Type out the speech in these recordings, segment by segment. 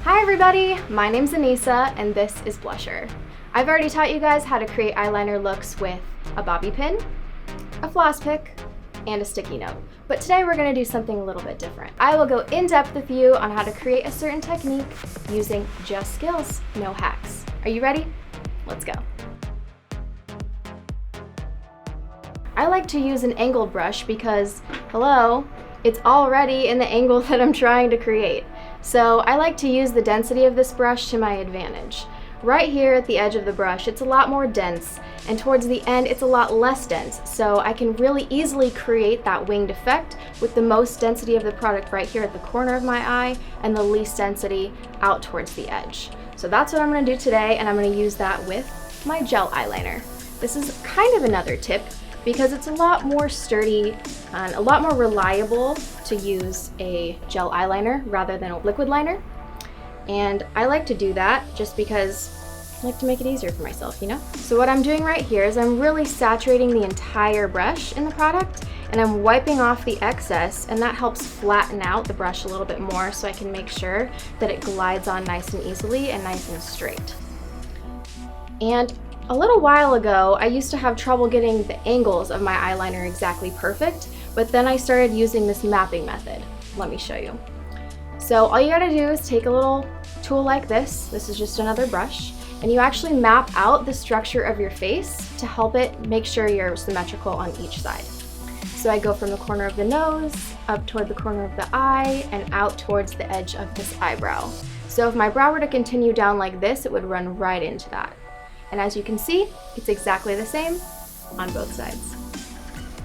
Hi everybody, my name's Anniessa and this is Blusher. I've already taught you guys how to create eyeliner looks with a bobby pin, a floss pick, and a sticky note. But today we're going to do something a little bit different. I will go in depth with you on how to create a certain technique using just skills, no hacks. Are you ready? Let's go. I like to use an angled brush because, hello, it's already in the angle that I'm trying to create. So I like to use the density of this brush to my advantage. Right here at the edge of the brush, it's a lot more dense, and towards the end, it's a lot less dense. So I can really easily create that winged effect with the most density of the product right here at the corner of my eye and the least density out towards the edge. So that's what I'm gonna do today, and I'm gonna use that with my gel eyeliner. This is kind of another tip because it's a lot more sturdy and a lot more reliable to use a gel eyeliner rather than a liquid liner. And I like to do that just because I like to make it easier for myself, you know? So what I'm doing right here is I'm really saturating the entire brush in the product, and I'm wiping off the excess, and that helps flatten out the brush a little bit more so I can make sure that it glides on nice and easily and nice and straight. And a little while ago, I used to have trouble getting the angles of my eyeliner exactly perfect, but then I started using this mapping method. Let me show you. So all you gotta do is take a little tool like this is just another brush, and you actually map out the structure of your face to help it make sure you're symmetrical on each side. So I go from the corner of the nose, up toward the corner of the eye, and out towards the edge of this eyebrow. So if my brow were to continue down like this, it would run right into that. And as you can see, it's exactly the same on both sides.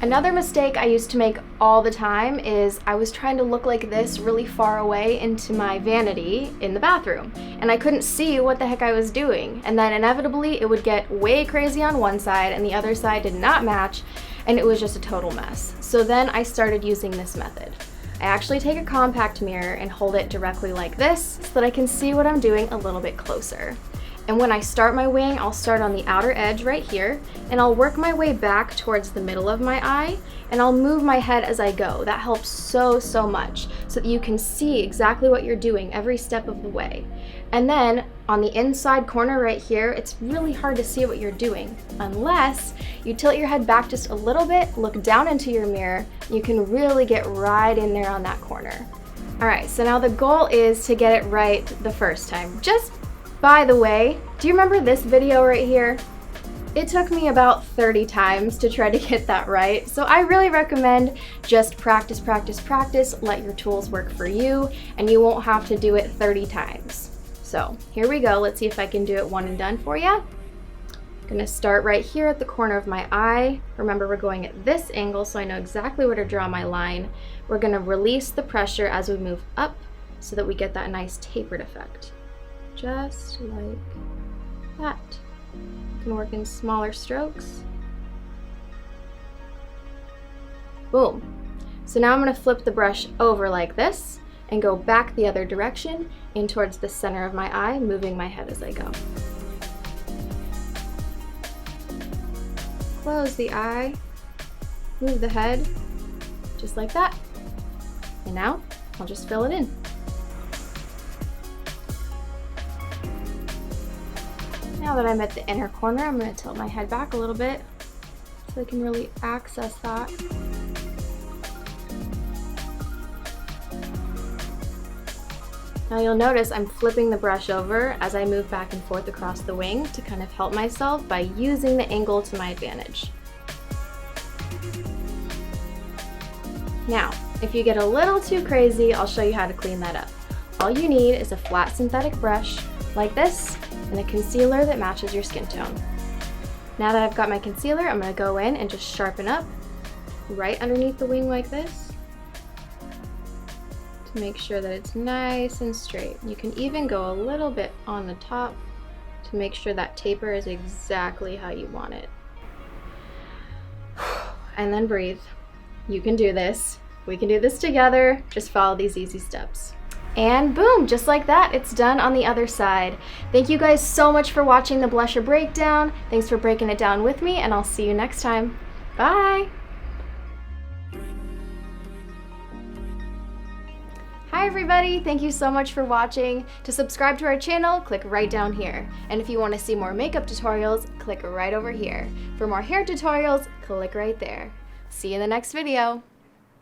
Another mistake I used to make all the time is I was trying to look like this really far away into my vanity in the bathroom, and I couldn't see what the heck I was doing. And then inevitably it would get way crazy on one side and the other side did not match, and it was just a total mess. So then I started using this method. I actually take a compact mirror and hold it directly like this so that I can see what I'm doing a little bit closer. And when I start my wing, I'll start on the outer edge right here, and I'll work my way back towards the middle of my eye, and I'll move my head as I go. That helps so much, so that you can see exactly what you're doing every step of the way. And then on the inside corner right here, it's really hard to see what you're doing unless you tilt your head back just a little bit, look down into your mirror, you can really get right in there on that corner. All right, so now the goal is to get it right the first time. Just by the way, do you remember this video right here? It took me about 30 times to try to get that right, so I really recommend just practice, let your tools work for you, and you won't have to do it 30 times. So here we go, let's see if I can do it one and done for you. I'm gonna start right here at the corner of my eye. Remember, we're going at this angle, so I know exactly where to draw my line. We're gonna release the pressure as we move up so that we get that nice tapered effect. Just like that. You can work in smaller strokes. Boom. So now I'm going to flip the brush over like this and go back the other direction in towards the center of my eye, moving my head as I go. Close the eye, move the head, just like that. And now I'll just fill it in. Now that I'm at the inner corner, I'm going to tilt my head back a little bit so I can really access that. Now you'll notice I'm flipping the brush over as I move back and forth across the wing to kind of help myself by using the angle to my advantage. Now, if you get a little too crazy, I'll show you how to clean that up. All you need is a flat synthetic brush like this, and a concealer that matches your skin tone. Now that I've got my concealer, I'm going to go in and just sharpen up right underneath the wing like this to make sure that it's nice and straight. You can even go a little bit on the top to make sure that taper is exactly how you want it. And then breathe. You can do this. We can do this together. Just follow these easy steps. And boom, just like that, it's done on the other side. Thank you guys so much for watching the blusher breakdown. Thanks for breaking it down with me, and I'll see you next time. Bye! Hi everybody, thank you so much for watching. To subscribe to our channel, click right down here. And if you want to see more makeup tutorials, click right over here. For more hair tutorials, click right there. See you in the next video.